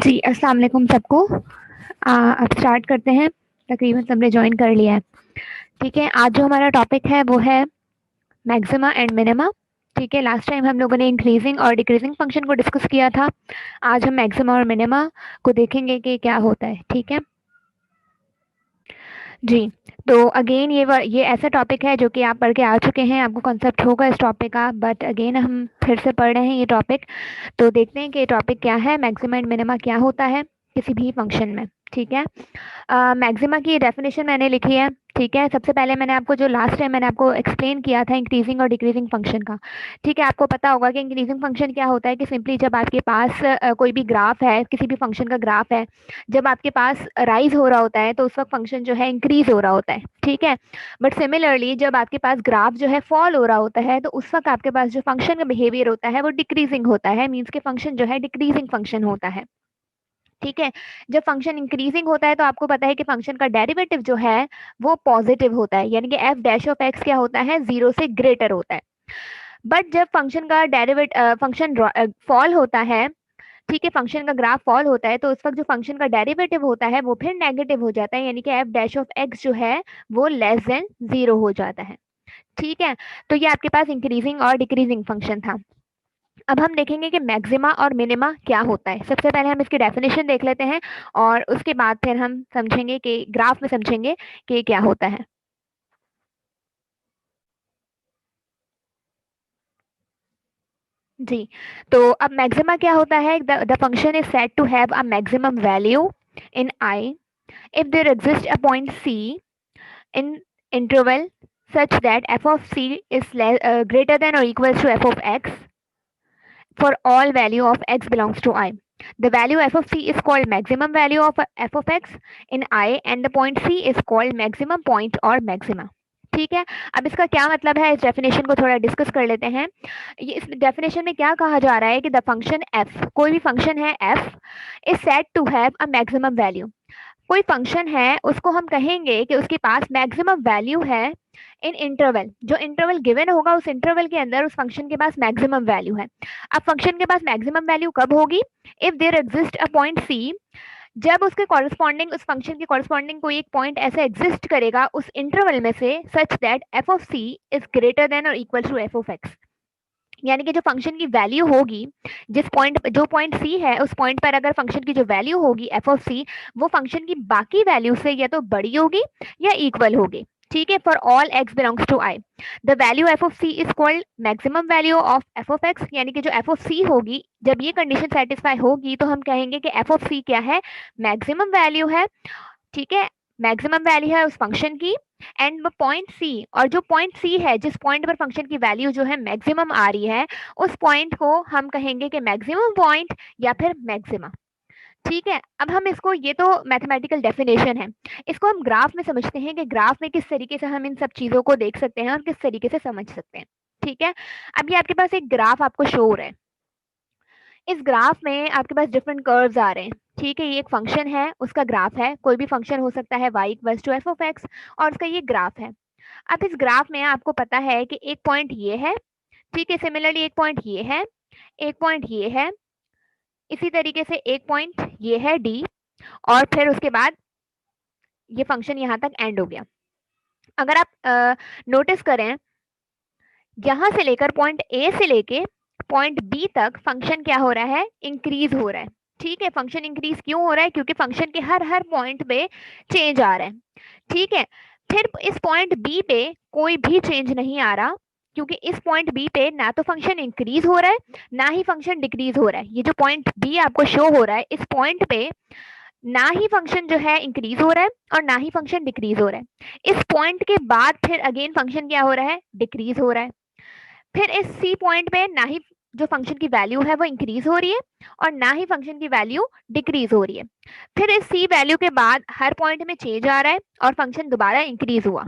जी, अस्सलाम वालेकुम सबको। अब स्टार्ट करते हैं। तकरीबन सबने ज्वाइन कर लिया है। ठीक है, आज जो हमारा टॉपिक है वो है मैक्सिमा एंड मिनिमा। ठीक है, लास्ट टाइम हम लोगों ने इंक्रीजिंग और डिक्रीजिंग फंक्शन को डिस्कस किया था। आज हम मैक्सिमा और मिनिमा को देखेंगे कि क्या होता है। ठीक है जी। तो अगेन ये ऐसा टॉपिक है जो कि आप पढ़ के आ चुके हैं, आपको कॉन्सेप्ट होगा इस टॉपिक का, बट अगेन हम फिर से पढ़ रहे हैं ये टॉपिक। तो देखते हैं कि ये टॉपिक क्या है, मैक्सिमा एंड मिनिमा क्या होता है किसी भी फंक्शन में। ठीक है, मैक्सिमा की डेफिनेशन मैंने लिखी है। ठीक है, सबसे पहले मैंने आपको जो लास्ट टाइम मैंने आपको एक्सप्लेन किया था इंक्रीजिंग और डिक्रीजिंग फंक्शन का। ठीक है, आपको पता होगा कि इंक्रीजिंग फंक्शन क्या होता है कि सिंपली जब आपके पास कोई भी ग्राफ है, किसी भी फंक्शन का ग्राफ है, जब आपके पास राइज हो रहा होता है तो उस वक्त फंक्शन जो है इंक्रीज हो रहा होता है। ठीक है, बट सिमिलरली जब आपके पास ग्राफ जो है फॉल हो रहा होता है तो उस वक्त आपके पास जो फंक्शन का बिहेवियर होता है वो डिक्रीजिंग होता है, मीन्स के फंक्शन जो है डिक्रीजिंग फंक्शन होता है। ठीक है, जब फंक्शन इंक्रीजिंग होता है तो आपको पता है कि फंक्शन का डेरिवेटिव जो है वो पॉजिटिव होता है, यानी कि एफ डैश ऑफ एक्स क्या होता है, 0 से ग्रेटर होता है। बट जब फंक्शन का फंक्शन फॉल होता है, ठीक है, फंक्शन का ग्राफ फॉल होता है तो उस वक्त जो फंक्शन का डेरिवेटिव होता है वो फिर नेगेटिव हो जाता है, यानी कि एफ डैश ऑफ एक्स जो है वो लेस देन 0 हो जाता है। ठीक है, तो ये आपके पास इंक्रीजिंग और डिक्रीजिंग फंक्शन था। अब हम देखेंगे कि मैक्सिमा और मिनिमा क्या होता है। सबसे पहले हम इसकी डेफिनेशन देख लेते हैं और उसके बाद फिर हम समझेंगे कि ग्राफ में समझेंगे कि क्या होता है। जी, तो अब मैक्सिमा क्या होता है, the function is said to have a maximum value in I if there exist a point C in interval such that f of c is greater than or equals to f of x for all value of x belongs to I. The value f of c is called maximum value of f of x in I and the point c is called maximum point or maxima. ठीक है, अब इसका क्या मतलब है, इस definition को थोड़ा डिस्कस कर लेते हैं। ये इस डेफिनेशन में क्या कहा जा रहा है कि द फंक्शन f, कोई भी फंक्शन है f is said to have a maximum value. कोई फंक्शन है उसको हम कहेंगे कि उसके पास मैक्सिमम वैल्यू है इन इंटरवल, जो इंटरवल गिवन होगा उस इंटरवल के अंदर उस फंक्शन के पास मैक्सिमम वैल्यू है। अब फंक्शन के पास मैक्सिमम वैल्यू कब होगी, if there exist a point C, जब उसके कॉरेस्पॉन्डिंग उस फंक्शन के कॉरेस्पॉन्डिंग कोई एक पॉइंट ऐसा एग्जिस्ट करेगा उस इंटरवल में से such that f of C is greater than और equal to F of x. यानी कि जो फंक्शन की वैल्यू होगी, जिस पॉइंट जो पॉइंट सी है उस पॉइंट पर अगर फंक्शन की जो वैल्यू होगी एफ ऑफ सी, वो फंक्शन की बाकी वैल्यू से या तो बड़ी होगी या इक्वल होगी। ठीक है, for all X belongs to I the value F of C is called maximum value of F of x, यानी कि जो एफ ऑफ सी होगी, जब ये कंडीशन सेटिस्फाई होगी तो हम कहेंगे कि एफ ऑफ सी क्या है, मैक्सिमम वैल्यू है। ठीक है, मैक्सिमम वैल्यू है उस फंक्शन की एंड वो पॉइंट सी, और जो पॉइंट सी है जिस पॉइंट पर फंक्शन की वैल्यू जो है मैक्सिमम आ रही है उस पॉइंट को हम कहेंगे कि मैक्सिमम पॉइंट या फिर मैक्सिमा। ठीक है, अब हम इसको, ये तो मैथमेटिकल डेफिनेशन है, इसको हम ग्राफ में समझते हैं कि ग्राफ में किस तरीके से हम इन सब चीजों को देख सकते हैं और किस तरीके से समझ सकते हैं। ठीक है, अब ये आपके पास एक ग्राफ आपको शो हो रहा है, इस ग्राफ में आपके पास डिफरेंट कर्व्स आ रहे हैं। ठीक है, ये एक फंक्शन है, उसका ग्राफ है, कोई भी फंक्शन हो सकता है y equals to F of X, और उसका ये ग्राफ है। अब इस ग्राफ में आपको पता है कि एक पॉइंट ये है, ठीक है, सिमिलरली एक पॉइंट ये है, एक पॉइंट ये है, इसी तरीके से एक पॉइंट ये है d, और फिर उसके बाद ये फंक्शन यहाँ तक एंड हो गया। अगर आप नोटिस करें, यहाँ से लेकर पॉइंट ए से लेके पॉइंट बी तक फंक्शन क्या हो रहा है, इंक्रीज हो रहा है। ठीक है, फंक्शन इंक्रीज क्यों हो रहा है, क्योंकि फंक्शन के हर हर पॉइंट पे चेंज आ रहा है। ठीक है, फिर इस पॉइंट बी पे कोई भी चेंज नहीं आ रहा, क्योंकि इस पॉइंट बी पे ना तो फंक्शन इंक्रीज हो रहा है ना ही फंक्शन डिक्रीज हो रहा है। ये जो पॉइंट बी आपको शो हो रहा है, इस पॉइंट पे ना ही फंक्शन जो है इंक्रीज हो रहा है और ना ही फंक्शन डिक्रीज हो रहा है। इस पॉइंट के बाद फिर अगेन फंक्शन क्या हो रहा है, डिक्रीज हो रहा है। फिर इस सी पॉइंट पे ना ही जो फंक्शन की वैल्यू है वो इंक्रीज हो रही है और ना ही फंक्शन की वैल्यू डिक्रीज हो रही है। फिर इस सी वैल्यू के बाद हर पॉइंट में चेंज आ रहा है और फंक्शन दोबारा इंक्रीज हुआ।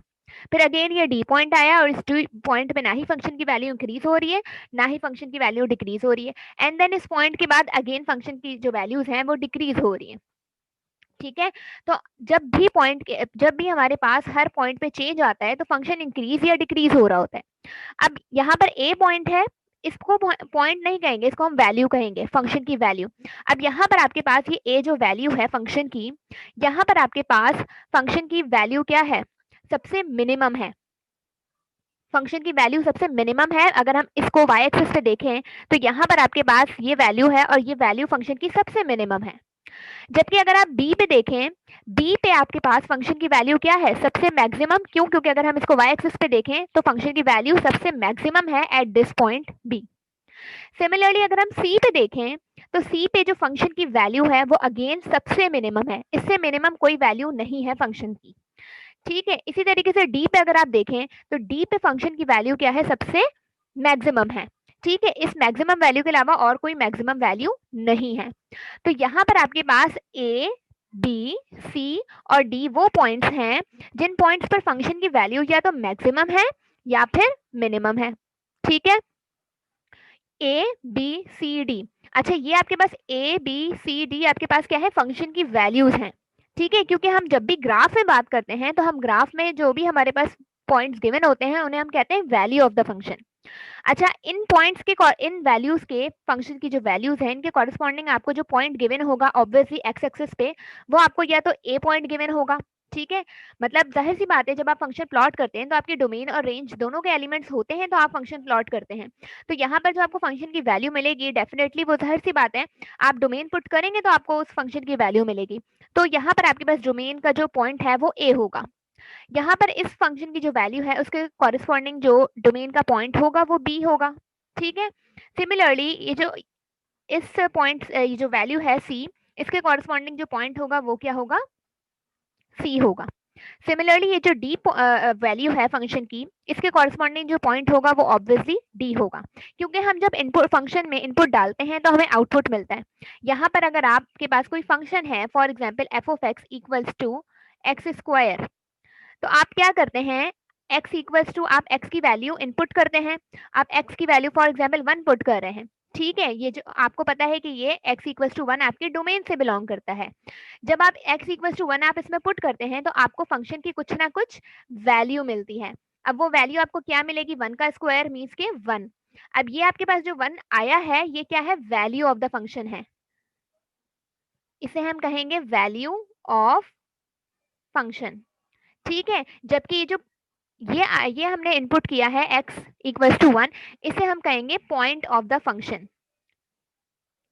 फिर अगेन ये डी पॉइंट आया और इस डी पॉइंट पे ना ही फंक्शन की वैल्यू इंक्रीज हो रही है ना ही फंक्शन की वैल्यू डिक्रीज हो रही है, एंड देन इस पॉइंट के बाद अगेन फंक्शन की जो वैल्यूज हैं वो डिक्रीज हो रही है। ठीक है, तो जब भी हमारे पास हर पॉइंट पे चेंज आता है तो फंक्शन इंक्रीज या डिक्रीज हो रहा होता है। अब यहाँ पर ए पॉइंट है, इसको पॉइंट नहीं कहेंगे, इसको हम वैल्यू कहेंगे, फंक्शन की वैल्यू। अब यहाँ पर आपके पास ये ए जो वैल्यू है फंक्शन की, यहाँ पर आपके पास फंक्शन की वैल्यू क्या है, सबसे मिनिमम है। फंक्शन की वैल्यू सबसे मिनिमम है। अगर हम इसको वाई एक्सिस पे देखें तो यहाँ पर आपके पास ये वैल्यू है और ये वैल्यू फंक्शन की सबसे मिनिमम है। जबकि अगर आप बी पे देखें, बी पे आपके पास फंक्शन की वैल्यू क्या है, सबसे मैक्सिमम। क्यों? क्योंकि अगर हम इसको वाई एक्सिस पे देखें तो फंक्शन की वैल्यू सबसे मैक्सिमम है at this point B. Similarly अगर हम सी पे देखें तो सी पे जो फंक्शन की वैल्यू है वो अगेन सबसे मिनिमम है, इससे मिनिमम कोई वैल्यू नहीं है फंक्शन की। ठीक है, इसी तरीके से डी पे अगर आप देखें तो डी पे फंक्शन की वैल्यू क्या है, सबसे मैक्सिमम है। ठीक है, इस मैक्सिमम वैल्यू के अलावा और कोई मैक्सिमम वैल्यू नहीं है। तो यहाँ पर आपके पास ए, बी, सी और डी वो पॉइंट्स हैं जिन पॉइंट्स पर फंक्शन की वैल्यू या तो मैक्सिमम है या फिर मिनिमम है। ठीक है, ए बी सी डी। अच्छा, ये आपके पास ए बी सी डी आपके पास क्या है, फंक्शन की वैल्यूज हैं। ठीक है, क्योंकि हम जब भी ग्राफ में बात करते हैं तो हम ग्राफ में जो भी हमारे पास पॉइंट्स गिवन होते हैं उन्हें हम कहते हैं वैल्यू ऑफ द फंक्शन। अच्छा, इन पॉइंट्स के इन वैल्यूज के फंक्शन की जो वैल्यूज हैं इनके कॉरेस्पॉन्डिंग आपको जो पॉइंट गिवन होगा ऑब्वियसली एक्स एक्सिस पे, वो आपको या तो ए पॉइंट गिवन होगा। ठीक है, मतलब जाहिर सी बात है जब आप फंक्शन प्लॉट करते हैं तो आपके डोमेन और रेंज दोनों के एलिमेंट्स होते हैं तो आप फंक्शन प्लॉट करते हैं। तो यहाँ पर जो आपको फंक्शन की वैल्यू मिलेगी डेफिनेटली वो जाहिर सी बात है, आप डोमेन पुट करेंगे तो आपको उस फंक्शन की वैल्यू मिलेगी। तो यहाँ पर आपके पास डोमेन का जो पॉइंट है वो ए होगा। यहाँ पर इस फंक्शन की जो वैल्यू है उसके कॉरेस्पॉन्डिंग जो डोमेन का पॉइंट होगा वो बी होगा। ठीक है, सिमिलरली ये जो इस पॉइंट ये जो वैल्यू है सी, इसके कॉरेस्पॉन्डिंग जो पॉइंट होगा वो क्या होगा, सी होगा। सिमिलरली ये जो डी वैल्यू है फंक्शन की, इसके कॉरेस्पॉन्डिंग जो पॉइंट होगा वो ऑब्वियसली डी होगा, क्योंकि हम जब इनपुट फंक्शन में इनपुट डालते हैं तो हमें आउटपुट मिलता है। यहाँ पर अगर आपके पास कोई फंक्शन है, for example F of X equals to X square, तो आप क्या करते हैं, x इक्वल्स टू आप x की वैल्यू इनपुट करते हैं। आप x की वैल्यू फॉर एग्जांपल 1 पुट कर रहे हैं। ठीक है, ये जो आपको पता है कि ये x इक्वल्स टू 1 आपके डोमेन से बिलोंग करता है। जब आप x इक्वल्स टू 1 आप इसमें पुट करते हैं तो आपको फंक्शन की कुछ ना कुछ वैल्यू मिलती है। अब वो वैल्यू आपको क्या मिलेगी, 1 का स्क्वायर मीन्स के 1। अब ये आपके पास जो 1 आया है ये क्या है, वैल्यू ऑफ द फंक्शन है, इसे हम कहेंगे वैल्यू ऑफ फंक्शन। ठीक है, जबकि ये जो ये हमने इनपुट किया है x इक्वल्स टू 1, इसे हम कहेंगे पॉइंट ऑफ द फंक्शन।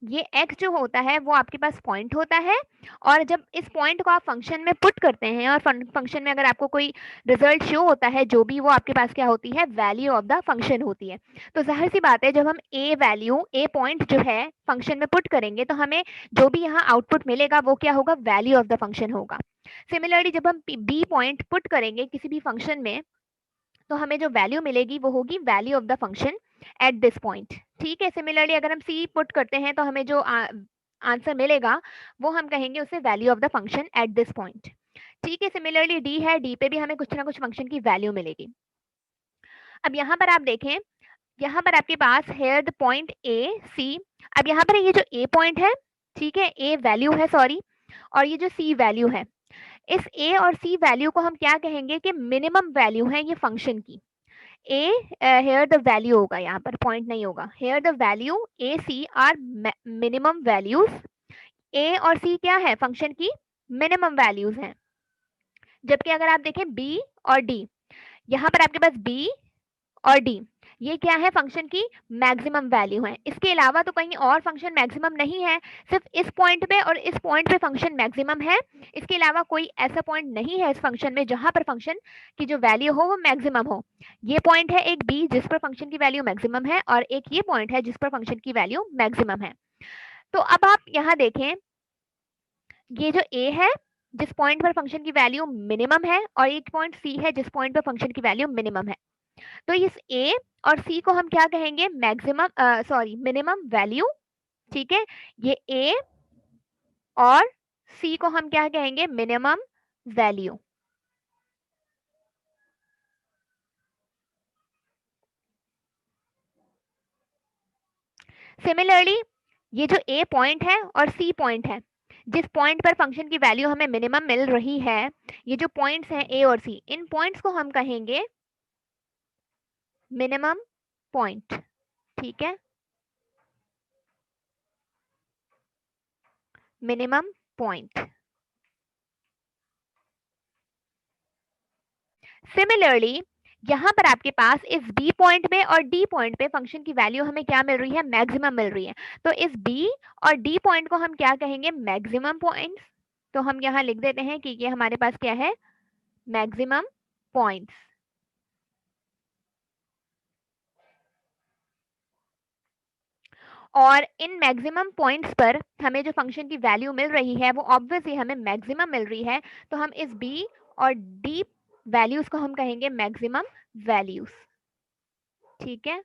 ये x जो होता है वो आपके पास पॉइंट होता है, और जब इस पॉइंट को आप फंक्शन में पुट करते हैं और फंक्शन में अगर आपको कोई रिजल्ट शो होता है जो भी, वो आपके पास क्या होती है, वैल्यू ऑफ द फंक्शन होती है। तो जाहिर सी बात है जब हम a वैल्यू a पॉइंट जो है फंक्शन में पुट करेंगे तो हमें जो भी यहाँ आउटपुट मिलेगा वो क्या होगा, वैल्यू ऑफ द फंक्शन होगा। सिमिलरली जब हम b पॉइंट पुट करेंगे किसी भी फंक्शन में तो हमें जो वैल्यू मिलेगी वो होगी value of the function at this point. ठीक है, सिमिलरली अगर हम सी पुट करते हैं तो हमें जो आंसर मिलेगा वो हम कहेंगे उसे value of the function at this point. ठीक है, सिमिलरली डी है, डी पे भी हमें कुछ ना कुछ फंक्शन की वैल्यू मिलेगी। अब यहाँ पर आप देखें, यहाँ पर आपके पास हेयर द पॉइंट ए सी। अब यहाँ पर ये जो ए पॉइंट है, ठीक है, ए वैल्यू है सॉरी, और ये जो सी वैल्यू है, इस a और c वैल्यू को हम क्या कहेंगे कि मिनिमम वैल्यू है ये फंक्शन की। a हेयर द वैल्यू होगा, यहाँ पर पॉइंट नहीं होगा, here the value a c are minimum values. a और c क्या है, फंक्शन की मिनिमम वैल्यूज हैं। जबकि अगर आप देखें b और d, यहाँ पर आपके पास b और d ये क्या है, फंक्शन की मैक्सिमम वैल्यू है। इसके अलावा तो कहीं और फंक्शन मैक्सिमम नहीं है, सिर्फ इस पॉइंट पे और इस पॉइंट पे फंक्शन मैक्सिमम है। इसके अलावा कोई ऐसा पॉइंट नहीं है इस फंक्शन में जहां पर फंक्शन की जो वैल्यू हो वो मैक्सिमम हो। ये पॉइंट है एक बी जिस पर फंक्शन की वैल्यू मैक्सिमम है, और एक ये पॉइंट है जिस पर फंक्शन की वैल्यू मैक्सिमम है। तो अब आप यहाँ देखें, ये जो ए है जिस पॉइंट पर फंक्शन की वैल्यू मिनिमम है, और एक पॉइंट सी है जिस पॉइंट पर फंक्शन की वैल्यू मिनिमम है। तो इस a और c को हम क्या कहेंगे, मैक्सिमम सॉरी मिनिमम वैल्यू। ठीक है, ये a और c को हम क्या कहेंगे, मिनिमम वैल्यू। सिमिलरली ये जो a पॉइंट है और c पॉइंट है, जिस पॉइंट पर फंक्शन की वैल्यू हमें मिनिमम मिल रही है, ये जो पॉइंट्स हैं a और c, इन पॉइंट्स को हम कहेंगे मिनिमम पॉइंट। ठीक है, मिनिमम पॉइंट। सिमिलरली यहाँ पर आपके पास इस बी पॉइंट पे और डी पॉइंट पे फंक्शन की वैल्यू हमें क्या मिल रही है, मैक्सिमम मिल रही है। तो इस बी और डी पॉइंट को हम क्या कहेंगे, मैक्सिमम पॉइंट्स। तो हम यहाँ लिख देते हैं कि ये हमारे पास क्या है, मैक्सिमम पॉइंट्स। और इन मैक्सिमम पॉइंट्स पर हमें जो फंक्शन की वैल्यू मिल रही है वो ऑब्वियसली हमें मैक्सिमम मिल रही है, तो हम इस बी और डी वैल्यूज को हम कहेंगे मैक्सिमम वैल्यूज। ठीक है,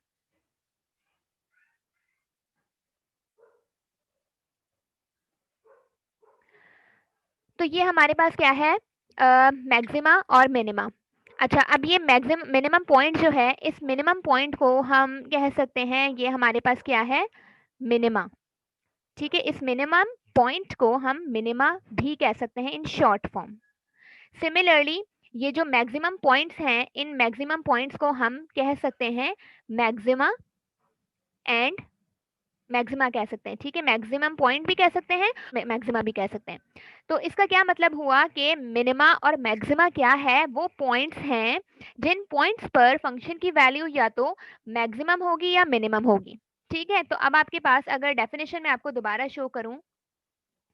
तो ये हमारे पास क्या है, मैक्सिमा और मिनिमा। अच्छा, अब ये मैक्सिमम मिनिमम पॉइंट जो है, इस मिनिमम पॉइंट को हम कह सकते हैं ये हमारे पास क्या है, मिनिमा। ठीक है, इस मिनिमम पॉइंट को हम मिनिमा भी कह सकते हैं इन शॉर्ट फॉर्म। सिमिलरली ये जो मैक्सिमम पॉइंट्स हैं, इन मैक्सिमम पॉइंट्स को हम कह सकते हैं मैक्सिमा एंड मैक्सिमा कह सकते हैं। ठीक है, मैक्सिमम पॉइंट भी कह सकते हैं, मैक्सिमा भी कह सकते हैं। तो इसका क्या मतलब हुआ कि मिनिमा और मैक्सिमा क्या है, वो पॉइंट्स हैं जिन पॉइंट्स पर फंक्शन की वैल्यू या तो मैक्सिमम होगी या मिनिमम होगी। ठीक है, तो अब आपके पास अगर डेफिनेशन में आपको दोबारा शो करूं,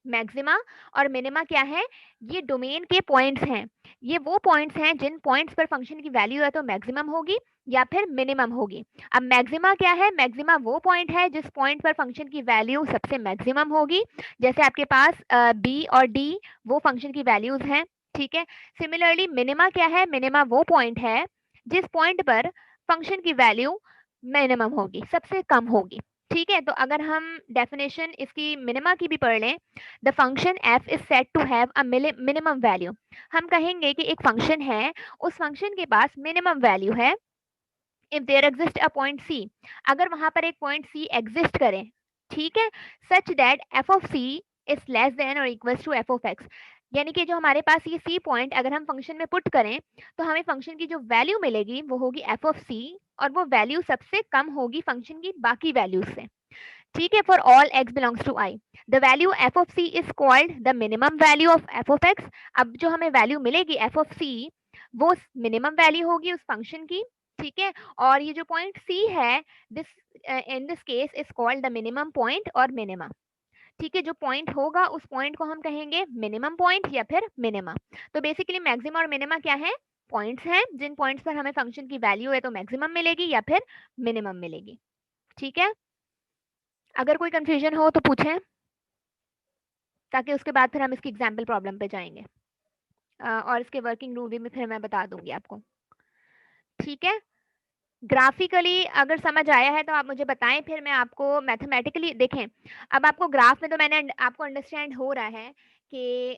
मैक्सिमा और मिनिमा क्या है, ये डोमेन के पॉइंट्स हैं। ये वो पॉइंट्स हैं जिन पॉइंट्स पर फंक्शन की वैल्यू या तो मैक्सिमम होगी या फिर मिनिमम होगी। अब मैक्सिमा क्या है, मैक्सिमा वो पॉइंट है जिस पॉइंट पर फंक्शन की वैल्यू सबसे मैक्सिमम होगी। जैसे आपके पास बी और डी वो फंक्शन की वैल्यूज हैं। ठीक है, सिमिलरली मिनिमा क्या है, मिनिमा वो पॉइंट है जिस पॉइंट पर फंक्शन की वैल्यू मिनिमम होगी, सबसे कम होगी। ठीक है, तो अगर हम डेफिनेशन इसकी मिनिमा की भी पढ़ लें, the function f is set to have a minimum value. हम कहेंगे कि एक फंक्शन है, उस फंक्शन के पास मिनिमम वैल्यू है if there exist a point c, अगर वहां पर एक पॉइंट c एग्जिस्ट करे। ठीक है, such that f of c is less than और equals to f of x, यानी कि जो हमारे पास ये c पॉइंट अगर हम फंक्शन में पुट करें तो हमें फंक्शन की जो वैल्यू मिलेगी वो होगी f ऑफ c, और वो वैल्यू सबसे कम होगी फंक्शन की बाकी वैल्यूज से। ठीक है, for all x belongs to i the value f of c is called the minimum value of f of x। अब जो हमें वैल्यू मिलेगी f ऑफ c वो मिनिमम वैल्यू होगी उस फंक्शन की। ठीक है, और ये जो पॉइंट c है, this in this case is called the minimum point और मिनिमा। ठीक है, जो पॉइंट होगा उस पॉइंट को हम कहेंगे मिनिमम पॉइंट या फिर मिनिमा। तो बेसिकली मैक्सिमा और मिनिमा क्या है, पॉइंट्स हैं जिन पॉइंट्स पर हमें फंक्शन की वैल्यू है तो मैक्सिमम मिलेगी या फिर मिनिमम मिलेगी। ठीक है, अगर कोई कंफ्यूजन हो तो पूछें, ताकि उसके बाद फिर हम इसकी एग्जाम्पल प्रॉब्लम पे जाएंगे। और इसके वर्किंग रूल भी फिर मैं बता दूंगी आपको। ठीक है, ग्राफिकली अगर समझ आया है तो आप मुझे बताएं, फिर मैं आपको मैथमेटिकली देखें। अब आपको ग्राफ में तो मैंने आपको अंडरस्टैंड हो रहा है कि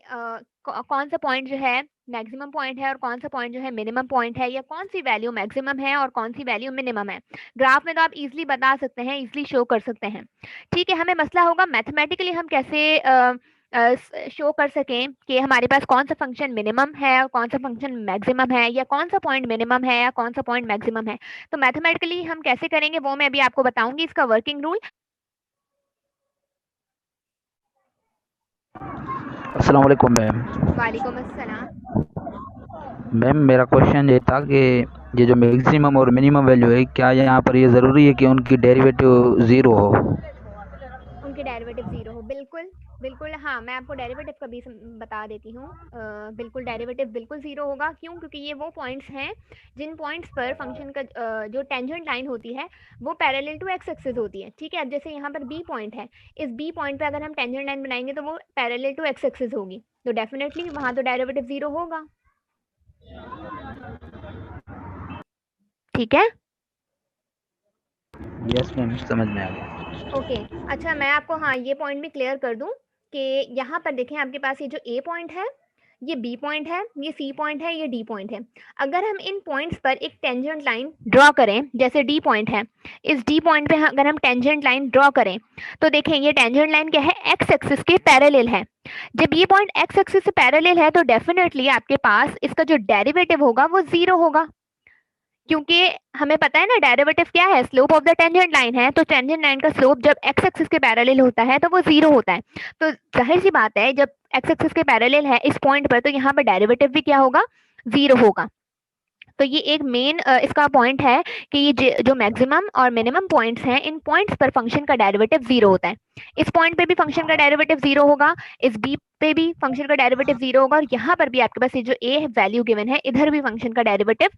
कौन सा पॉइंट जो है मैक्सिमम पॉइंट है और कौन सा पॉइंट जो है मिनिमम पॉइंट है, या कौन सी वैल्यू मैक्सिमम है और कौन सी वैल्यू मिनिमम है। ग्राफ में तो आप इजीली बता सकते हैं, इजीली शो कर सकते हैं। ठीक है, हमें मसला होगा मैथमेटिकली हम कैसे शो कर सकें कि हमारे पास कौन सा फंक्शन मिनिमम है और कौन सा फंक्शन मैक्सिमम है, या कौन सा पॉइंट मिनिमम है या कौन सा पॉइंट मैक्सिमम है। तो मैथमेटिकली हम कैसे करेंगे वो मैं अभी आपको बताऊंगी, इसका वर्किंग रूल। अस्सलाम वालेकुम मैम। वालेकुम अस्सलाम। मैम मेरा क्वेश्चन ये था कि ये जो मैक्सिमम और मिनिमम वैल्यू है, क्या यहाँ पर ये ज़रूरी है कि उनकी डेरिवेटिव ज़ीरो हो? उनके डेरिवेटिव जीरो हो, बिल्कुल बिल्कुल। हाँ, मैं आपको डेरिवेटिव का भी बता देती हूँ। बिल्कुल डेरिवेटिव बिल्कुल जीरो होगा, क्यों, क्योंकि ये वो पॉइंट्स हैं जिन पॉइंट्स पर फंक्शन का जो टेंजेंट लाइन होती है वो पैरेलल टू एक्स एक्सिस होती है। ठीक है, अब जैसे यहाँ पर बी पॉइंट है, इस बी पॉइंट पे अगर हम टेंजेंट लाइन बनाएंगे तो वो पैरेलल टू एक्स एक्सिस होगी, तो डेफिनेटली वहाँ तो डेरिवेटिव जीरो होगा। ठीक है, यस मैम, समझ में आ गया। ओके। अच्छा, मैं आपको हाँ ये पॉइंट भी क्लियर कर दूं कि यहाँ पर देखें आपके पास ये जो ए पॉइंट है, ये बी पॉइंट है, ये सी पॉइंट है, ये डी पॉइंट है। अगर हम इन पॉइंट्स पर एक टेंजेंट लाइन ड्रॉ करें, जैसे डी पॉइंट है, इस डी पॉइंट पे अगर हम टेंजेंट लाइन ड्रॉ करें तो देखें ये टेंजेंट लाइन क्या है, एक्स एक्सिस के पैरेलल है। जब ये पॉइंट एक्स एक्सिस से पैरेलल है तो डेफिनेटली आपके पास इसका जो डेरिवेटिव होगा वो जीरो होगा। क्योंकि हमें पता है ना डेरिवेटिव क्या है, slope of the tangent line है, तो टेंजेंट लाइन का स्लोप जब एक्स एक्सिस के पैरेलल होता है तो वो जीरो होता है। तो जाहिर सी बात है जब एक्स एक्सिस के पैरेलल है इस पॉइंट पर, तो यहाँ पर डेरिवेटिव भी क्या होगा, जीरो होगा। तो ये एक मेन इसका पॉइंट है कि ये जो मैक्सिमम और मिनिमम पॉइंट्स हैं, इन पॉइंट्स पर फंक्शन का डेरिवेटिव जीरो होता है। इस पॉइंट पे भी फंक्शन का डेरिवेटिव जीरो होगा, इस बी पे भी फंक्शन का डेरिवेटिव जीरो होगा, और यहाँ पर भी आपके पास ये जो ए वैल्यू गिवन है, इधर भी फंक्शन का डेरिवेटिव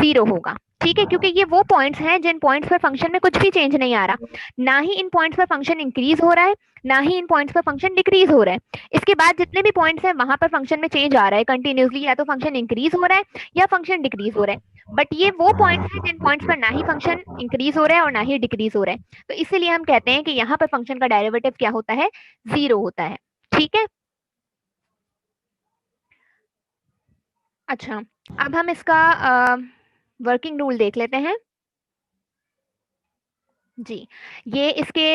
जीरो होगा। ठीक है, क्योंकि ये वो पॉइंट्स हैं जिन पॉइंट्स पर फंक्शन में कुछ भी चेंज नहीं आ रहा, ना ही इन पॉइंट्स पर फंक्शन इंक्रीज हो रहा है, ना ही इन पॉइंट्स पर फंक्शन डिक्रीज हो रहा है। इसके बाद जितने भी पॉइंट्स हैं वहां पर फंक्शन में चेंज आ रहा है कंटिन्यूसली, या तो फंक्शन इंक्रीज हो रहा है या फंक्शन डिक्रीज हो रहा है। बट ये वो पॉइंट्स हैं जिन पॉइंट्स पर ना ही फंक्शन इंक्रीज हो रहा है और ना ही डिक्रीज हो रहा है, तो इसीलिए हम कहते हैं कि यहाँ पर फंक्शन का डेरिवेटिव क्या होता है, जीरो होता है। ठीक है, अच्छा अब हम इसका वर्किंग रूल देख लेते हैं। जी, ये इसके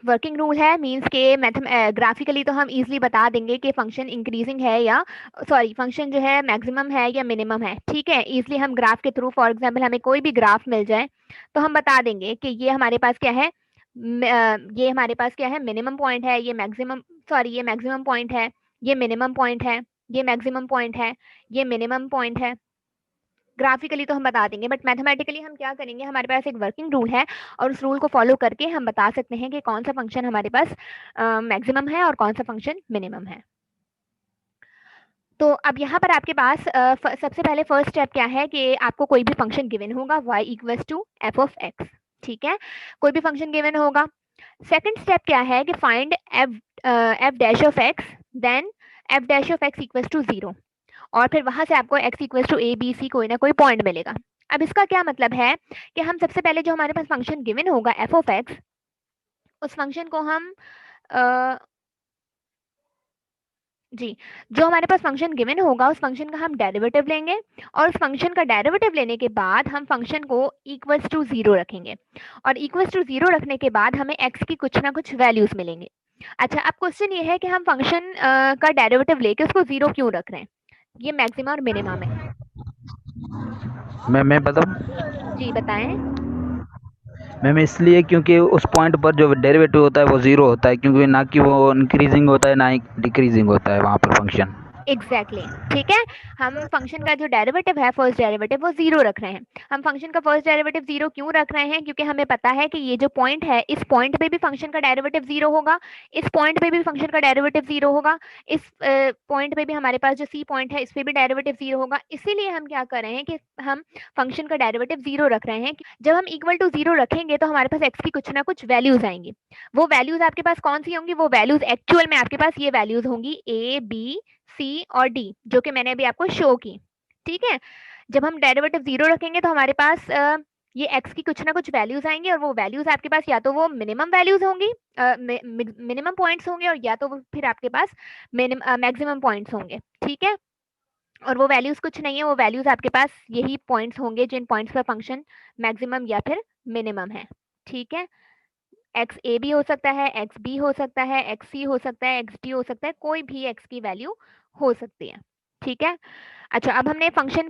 वर्किंग रूल है, मींस के ग्राफिकली तो हम इजीली बता देंगे कि फंक्शन इंक्रीजिंग है या सॉरी फंक्शन जो है मैक्सिमम है या मिनिमम है। ठीक है, इजीली हम ग्राफ के थ्रू, फॉर एग्जांपल हमें कोई भी ग्राफ मिल जाए तो हम बता देंगे कि ये हमारे पास क्या है, ये हमारे पास क्या है, मिनिमम पॉइंट है, ये मैक्सिमम सॉरी ये मैक्सिमम पॉइंट है, ये मिनिमम पॉइंट है, ये मैक्सिमम पॉइंट है, ये मिनिमम पॉइंट है। ग्राफिकली तो हम बता देंगे, बट मैथमेटिकली हम क्या करेंगे, हमारे पास एक वर्किंग रूल है और उस रूल को फॉलो करके हम बता सकते हैं कि कौन सा फंक्शन हमारे पास मैक्सिमम है और कौन सा फंक्शन मिनिमम है। तो अब यहाँ पर आपके पास सबसे पहले फर्स्ट स्टेप क्या है कि आपको कोई भी फंक्शन गिवन होगा y equals to F of X. ठीक है, कोई भी फंक्शन गिवन होगा। सेकंड स्टेप क्या है कि find F dash of X, then F dash of X equals to zero, और फिर वहां से आपको x equals to A B C कोई ना कोई पॉइंट मिलेगा। अब इसका क्या मतलब है कि हम सबसे पहले जो हमारे पास फंक्शन गिवन होगा एफ ऑफ एक्स, उस फंक्शन को हम जी, जो हमारे पास फंक्शन गिवन होगा उस फंक्शन का हम डेरिवेटिव लेंगे, और उस फंक्शन का डेरिवेटिव लेने के बाद हम फंक्शन को इक्वल्स टू जीरो रखेंगे, और इक्वल्स टू जीरो रखने के बाद हमें x की कुछ ना कुछ वैल्यूज मिलेंगे। अच्छा, अब क्वेश्चन ये है कि हम फंक्शन का डेरिवेटिव लेके उसको जीरो क्यों रख रहे हैं, ये मैक्सिमा और मिनिमा में। मैं बताऊँ? जी बताएं। मैम इसलिए क्योंकि उस पॉइंट पर जो डेरिवेटिव होता है वो ज़ीरो होता है, क्योंकि ना कि वो इंक्रीजिंग होता है ना ही डिक्रीजिंग होता है वहाँ पर फंक्शन। एग्जैक्टली ठीक है, हम फंक्शन का जो डेरिवेटिव है फर्स्ट डेरिवेटिव वो जीरो रख रहे हैं। हम फंक्शन का फर्स्ट डेरिवेटिव जीरो क्यों रख रहे हैं, क्योंकि हमें पता है कि ये जो पॉइंट है इस पॉइंट पे भी फंक्शन का डेरिवेटिव जीरो होगा, इस पॉइंट पे भी फंक्शन का डेरिवेटिव जीरो होगा, इस पॉइंट पे भी हमारे पास जो सी पॉइंट है इस पे भी डेरिवेटिव जीरो होगा। इसीलिए हम क्या कर रहे हैं कि हम फंक्शन का डेरिवेटिव जीरो रख रहे हैं। जब हम इक्वल टू जीरो रखेंगे तो हमारे पास एक्स की कुछ ना कुछ वैल्यूज आएंगी। वो वैल्यूज आपके पास कौन सी होंगी, वो वैल्यूज एक्चुअल में आपके पास ये वैल्यूज होंगी ए बी सी और डी, जो कि मैंने अभी आपको शो की। ठीक है, जब हम डेरिवेटिव जीरो रखेंगे तो हमारे पास ये x की कुछ ना कुछ वैल्यूज आएंगी, और वो वैल्यूज आपके पास या तो वो मिनिमम वैल्यूज होंगी, मिनिमम पॉइंट्स होंगे, और या तो वो फिर आपके पास मैक्सिमम पॉइंट्स होंगे। ठीक है, और वो वैल्यूज कुछ नहीं है, वो वैल्यूज आपके पास यही पॉइंट्स होंगे जिन पॉइंट्स पर फंक्शन मैक्सिमम या फिर मिनिमम है। ठीक है, एक्स ए भी हो सकता है, एक्स बी हो सकता है, एक्स सी हो सकता है, एक्स डी हो सकता है, कोई भी एक्स की वैल्यू हो सकती है। ठीक है, अच्छा अब हमने फंक्शन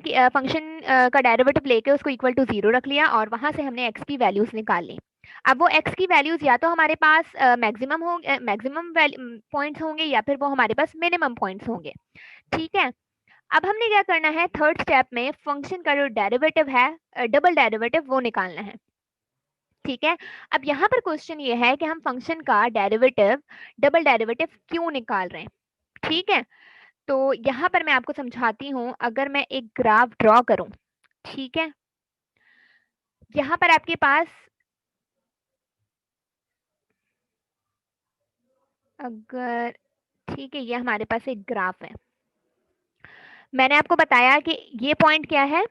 का डेरिवेटिव लेके उसको इक्वल टू जीरो रख लिया, और वहां से हमने एक्स की वैल्यूज निकाल ली। अब वो एक्स की वैल्यूज या तो हमारे पास मैक्सिमम पॉइंट्स होंगे, या फिर वो हमारे पास मिनिमम पॉइंट्स होंगे। ठीक है, अब हमने क्या करना है, थर्ड स्टेप में फंक्शन का जो डेरिवेटिव है, डबल डेरिवेटिव, वो निकालना है। ठीक है, अब यहाँ पर क्वेश्चन ये है कि हम फंक्शन का डेरिवेटिव डबल डेरिवेटिव क्यों निकाल रहे हैं। ठीक है, तो यहाँ पर मैं आपको समझाती हूँ। अगर मैं एक ग्राफ ड्रॉ करूं, ठीक है, यहाँ पर आपके पास अगर ठीक है, ये हमारे पास एक ग्राफ है। मैंने आपको बताया कि ये पॉइंट क्या है,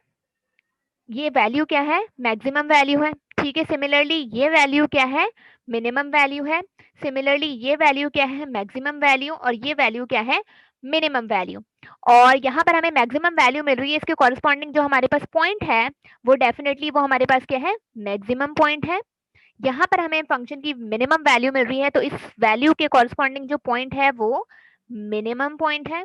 ये वैल्यू क्या है, मैक्सिमम वैल्यू है। ठीक है, सिमिलरली ये वैल्यू क्या है, मिनिमम वैल्यू है। सिमिलरली ये वैल्यू क्या है, मैक्सिमम वैल्यू, और ये वैल्यू क्या है, मिनिमम वैल्यू। और यहाँ पर हमें मैक्सिमम वैल्यू मिल रही है, इसके कॉरस्पॉन्डिंग जो हमारे पास पॉइंट है वो डेफिनेटली वो हमारे पास क्या है, मैक्सिमम पॉइंट है। यहाँ पर हमें फंक्शन की मिनिमम वैल्यू मिल रही है, तो इस वैल्यू के कॉरस्पॉन्डिंग जो पॉइंट है वो मिनिमम पॉइंट है।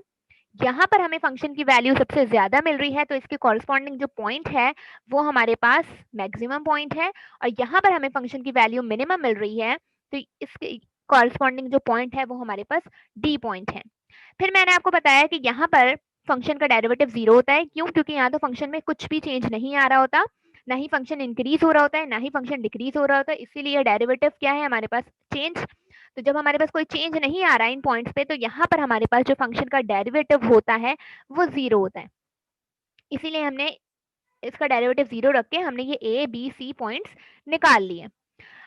यहाँ पर हमें फंक्शन की वैल्यू सबसे ज्यादा मिल रही है, तो इसके कॉरस्पॉन्डिंग जो पॉइंट है वो हमारे पास मैक्सिमम पॉइंट है, और यहाँ पर हमें फंक्शन की वैल्यू मिनिमम मिल रही है, तो इसके कॉरस्पॉन्डिंग जो पॉइंट है वो हमारे पास डी पॉइंट है। फिर मैंने आपको बताया कि यहाँ पर फंक्शन का डेरिवेटिव जीरो होता है, क्यों? क्योंकि यहाँ तो फंक्शन में कुछ भी चेंज नहीं आ रहा होता, ना ही फंक्शन इंक्रीज हो रहा होता है, ना ही फंक्शन डिक्रीज हो रहा होता है, इसीलिए डेरिवेटिव क्या है हमारे पास? चेंज। तो जब हमारे पास कोई चेंज नहीं आ रहा है इन पॉइंट्स पे, तो यहाँ पर हमारे पास जो फंक्शन का डेरिवेटिव होता है वो जीरो होता है। इसीलिए हमने इसका डेरिवेटिव जीरो रख के हमने ये ए बी सी पॉइंट्स निकाल लिए।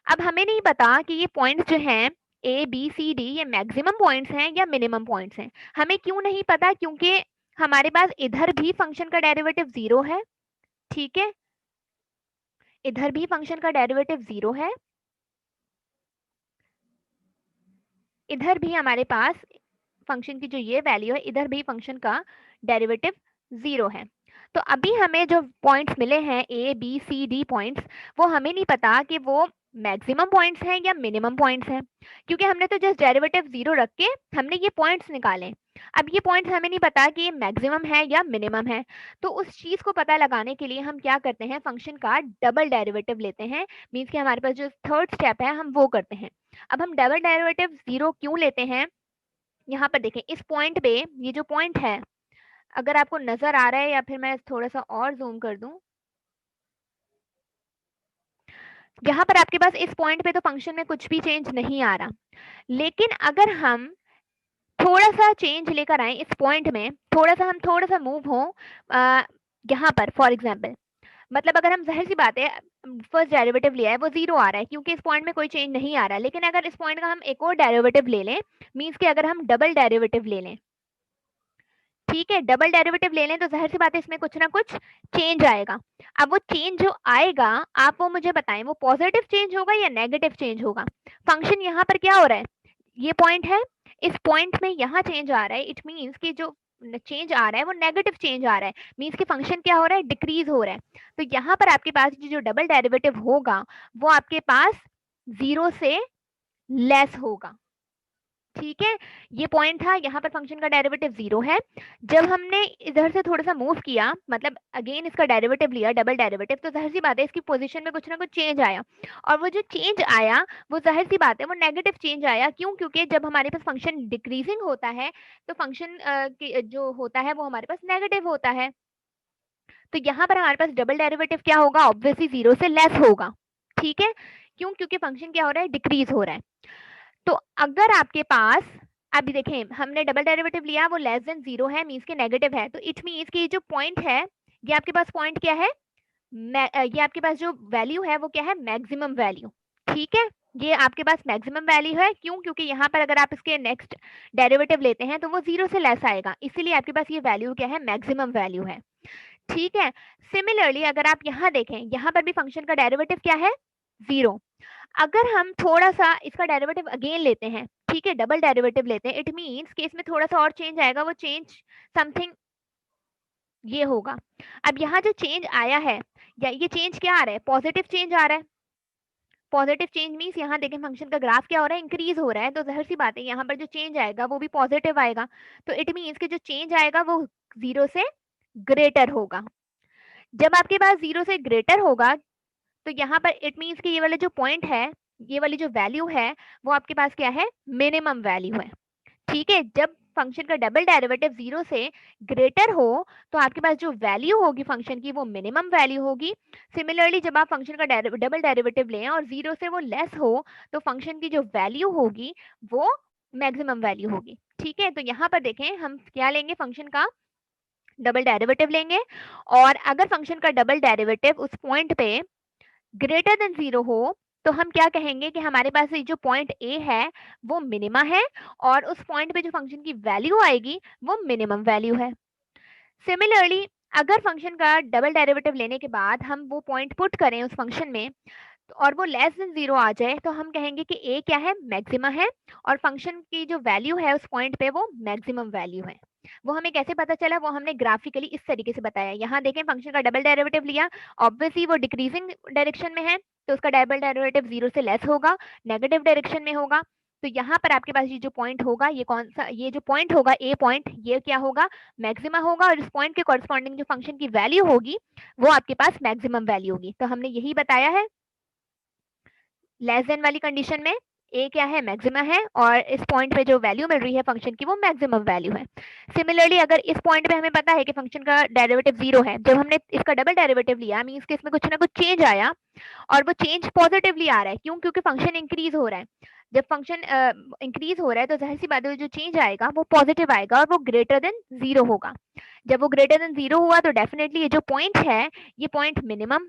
अब हमें नहीं पता कि ये पॉइंट्स जो हैं ए बी सी डी ये मैक्सिमम पॉइंट्स हैं या मिनिमम पॉइंट्स हैं। हमें क्यों नहीं पता? क्योंकि हमारे पास इधर भी फंक्शन का डेरिवेटिव जीरो है, ठीक है, इधर भी फंक्शन का डेरिवेटिव जीरो है, इधर भी हमारे पास फंक्शन की जो ये वैल्यू है, इधर भी फंक्शन का डेरिवेटिव जीरो है। तो अभी हमें जो पॉइंट्स मिले हैं A B C D points, वो हमें नहीं पता कि वो मैक्सिमम पॉइंट्स हैं या मिनिमम पॉइंट्स हैं, क्योंकि हमने तो जस्ट डेरिवेटिव जीरो रख के हमने ये पॉइंट्स निकाले। अब ये पॉइंट्स हमें नहीं पता कि ये मैक्सिमम है या मिनिमम है, तो उस चीज को पता लगाने के लिए हम क्या करते हैं, फंक्शन का डबल डेरिवेटिव लेते हैं। मीन्स कि हमारे पास जो थर्ड स्टेप है हम वो करते हैं। अब हम डबल डेरिवेटिव जीरो क्यों लेते हैं? यहाँ पर देखें, इस पॉइंट पे ये जो पॉइंट है, अगर आपको नजर आ रहा है, या फिर मैं थोड़ा सा और जूम कर दूं, यहाँ पर आपके पास इस पॉइंट पे तो फंक्शन में कुछ भी चेंज नहीं आ रहा, लेकिन अगर हम थोड़ा सा चेंज लेकर आए इस पॉइंट में, हम थोड़ा सा मूव हो यहाँ पर, फॉर एग्जाम्पल, मतलब अगर हम जाहिर सी बात है फर्स्ट डेरिवेटिव लिया है वो जीरो आ रहा है क्योंकि इस पॉइंट में कोई चेंज नहीं आ रहा, लेकिन अगर इस पॉइंट का हम एक और डेरिवेटिव ले लें, मीन्स कि अगर हम डबल डेरिवेटिव ले लें, ठीक है, डबल डेरिवेटिव ले लें, तो जाहिर सी बात है इसमें कुछ ना कुछ चेंज आएगा। अब वो चेंज जो आएगा, आप वो मुझे बताएं, वो पॉजिटिव चेंज होगा या नेगेटिव चेंज होगा? फंक्शन यहाँ पर क्या हो रहा है, ये पॉइंट है, इस पॉइंट में यहाँ चेंज आ रहा है, इट मीन्स कि जो चेंज आ रहा है वो नेगेटिव चेंज आ रहा है, मीन्स कि फंक्शन क्या हो रहा है, डिक्रीज हो रहा है। तो यहाँ पर आपके पास जो डबल डेरिवेटिव होगा वो आपके पास जीरो से लेस होगा, ठीक है। ये पॉइंट था, यहाँ पर फंक्शन का डेरिवेटिव जीरो है। जब हमने इधर से थोड़ा सा मूव किया, मतलब अगेन इसका डेरिवेटिव लिया, डबल डेरिवेटिव, तो जाहिर सी बात है इसकी पोजीशन में कुछ ना कुछ चेंज आया, और वो जो चेंज आया वो जाहिर सी बात है वो नेगेटिव चेंज आया। क्यों? क्योंकि जब हमारे पास फंक्शन डिक्रीजिंग होता है तो फंक्शन जो होता है वो हमारे पास नेगेटिव होता है। तो यहाँ पर हमारे पास डबल डेरिवेटिव क्या होगा, ऑब्वियसली जीरो से लेस होगा, ठीक है। क्यों? क्योंकि फंक्शन क्या हो रहा है, डिक्रीज हो रहा है। तो अगर आपके पास, अभी देखें हमने डबल डेरिवेटिव लिया, वो लेस देन जीरो है, मीन्स के नेगेटिव है, तो इट मीन्स कि जो पॉइंट है, ये आपके पास पॉइंट क्या है, ये आपके पास जो वैल्यू है वो क्या है, मैक्सिमम वैल्यू, ठीक है। ये आपके पास मैक्सिमम वैल्यू है। क्यों? क्योंकि यहाँ पर अगर आप इसके नेक्स्ट डेरिवेटिव लेते हैं तो वो जीरो से लेस आएगा, इसीलिए आपके पास ये वैल्यू क्या है, मैक्सिमम वैल्यू है, ठीक है। सिमिलरली अगर आप यहाँ देखें, यहाँ पर भी फंक्शन का डेरिवेटिव क्या है, जीरो। अगर हम थोड़ा सा इसका डेरिवेटिव अगेन लेते हैं, ठीक है, डबल डेरिवेटिव लेते हैं, इट मीन्स कि इसमें थोड़ा सा और चेंज आएगा, वो चेंज समथिंग ये होगा। अब यहाँ जो चेंज आया है, या ये चेंज क्या आ रहा है, पॉजिटिव चेंज आ रहा है। पॉजिटिव चेंज मीन्स यहाँ देखें फंक्शन का ग्राफ क्या हो रहा है, इंक्रीज हो रहा है, तो जाहिर सी बात है यहाँ पर जो चेंज आएगा वो भी पॉजिटिव आएगा, तो इट मीन्स कि जो चेंज आएगा वो जीरो से ग्रेटर होगा। जब आपके पास जीरो से ग्रेटर होगा, तो यहाँ पर इट मीन्स कि ये वाला जो पॉइंट है, ये वाली जो वैल्यू है वो आपके पास क्या है, मिनिमम वैल्यू है, ठीक है। जब फंक्शन का डबल डेरिवेटिव जीरो से ग्रेटर हो, तो आपके पास जो वैल्यू होगी फंक्शन की वो मिनिमम वैल्यू होगी। सिमिलरली जब आप फंक्शन का डबल डेरिवेटिव लें और जीरो से वो लेस हो, तो फंक्शन की जो वैल्यू होगी वो मैक्सिमम वैल्यू होगी, ठीक है। तो यहाँ पर देखें हम क्या लेंगे, फंक्शन का डबल डेरिवेटिव लेंगे, और अगर फंक्शन का डबल डेरिवेटिव उस पॉइंट पे ग्रेटर देन जीरो हो, तो हम क्या कहेंगे कि हमारे पास ये जो पॉइंट ए है वो मिनिमा है, और उस पॉइंट पे जो फंक्शन की वैल्यू आएगी वो मिनिमम वैल्यू है। सिमिलरली अगर फंक्शन का डबल डेरिवेटिव लेने के बाद हम वो पॉइंट पुट करें उस फंक्शन में, और वो लेस देन जीरो आ जाए, तो हम कहेंगे कि ए क्या है, मैक्सिमा है, और फंक्शन की जो वैल्यू है उस पॉइंट पे वो मैक्सिमम वैल्यू है। वो हमें कैसे पता चला, वो हमने ग्राफिकली इस तरीके से बताया। यहाँ देखें फंक्शन का डबल डेरिवेटिव लिया, ऑब्वियसली वो डिक्रीजिंग डायरेक्शन में है, तो उसका डबल डेरिवेटिव जीरो से लेस होगा, नेगेटिव डायरेक्शन में होगा। तो यहाँ पर आपके पास ये जो पॉइंट होगा, ये कौन सा, ये जो पॉइंट होगा ए पॉइंट, ये क्या होगा, मैक्सिमा होगा, और इस पॉइंट के कॉरस्पॉन्डिंग जो फंक्शन की वैल्यू होगी वो आपके पास मैक्सिमम वैल्यू होगी। तो हमने यही बताया है, लेस देन वाली कंडीशन में ए क्या है, मैक्सिमा है, और इस पॉइंट पे जो वैल्यू मिल रही है फंक्शन की वो मैक्सिमम वैल्यू है। सिमिलरली अगर इस पॉइंट पे हमें पता है कि फंक्शन का डेरिवेटिव 0 है, जब हमने इसका डबल डेरिवेटिव लिया मींस कि इसमें कुछ ना कुछ चेंज आया, और वो चेंज पॉजिटिवली आ रहा है, क्यों, क्योंकि फंक्शन इंक्रीज हो रहा है। जब फंक्शन इंक्रीज हो रहा है तो जाहिर सी बात है जो चेंज आएगा वो पॉजिटिव आएगा, और वो ग्रेटर देन 0 होगा। जब वो ग्रेटर देन 0 हुआ तो डेफिनेटली ये जो पॉइंट है, ये पॉइंट मिनिमम,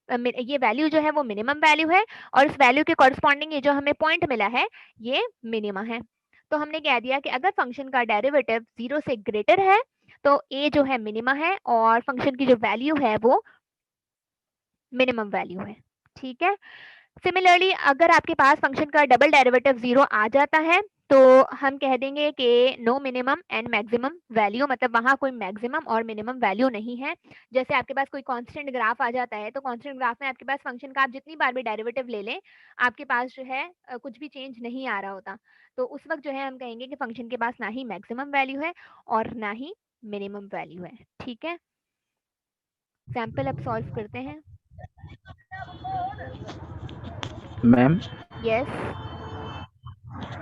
ये वैल्यू जो है वो मिनिमम वैल्यू है, और इस वैल्यू के कॉरस्पॉन्डिंग ये जो हमें पॉइंट मिला है ये मिनिमा है। तो हमने कह दिया कि अगर फंक्शन का डेरिवेटिव 0 से ग्रेटर है तो ए जो है मिनिमा है, और फंक्शन की जो वैल्यू है वो मिनिमम वैल्यू है। ठीक है। सिमिलरली अगर आपके पास फंक्शन का डबल डेरिवेटिव 0 आ जाता है तो हम कह देंगे कि no minimum and maximum value, मतलब वहां कोई मैक्सिमम और मिनिमम वैल्यू नहीं है। जैसे आपके पास कोई कांस्टेंट ग्राफ आ जाता है, तो कांस्टेंट ग्राफ में आपके पास फंक्शन का आप जितनी बार भी डेरिवेटिव ले लें, आपके पास जो है कुछ भी चेंज नहीं आ रहा होता। तो उस वक्त जो है हम कहेंगे कि फंक्शन के पास ना ही मैक्सिमम वैल्यू है और ना ही मिनिमम वैल्यू है। ठीक है, सैंपल अब सॉल्व करते हैं। Ma'am yes.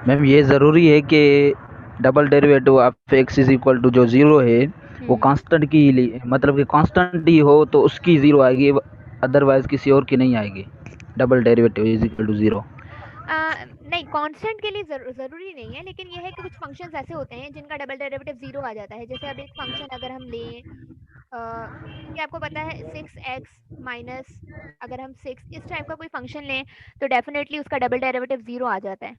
मैम ये ज़रूरी है कि double derivative of X is equal to जो ज़ीरो है वो कांस्टेंट की मतलब कि कांस्टेंट ही हो तो उसकी ज़ीरो आएगी, अदरवाइज किसी और की नहीं आएगी। Double derivative is equal to zero. नहीं, कांस्टेंट के लिए ज़रूरी नहीं है, लेकिन ये है कि कुछ फंक्शंस ऐसे होते हैं जिनका डबल डेरिवेटिव 0 आ जाता है। जैसे अब एक फंक्शन अगर हम लें, कि आपको पता है 6x माइनस, अगर हम 6 इस टाइप का कोई फंक्शन लें तो डेफिनेटली उसका डबल डेरिवेटिव 0 आ जाता है।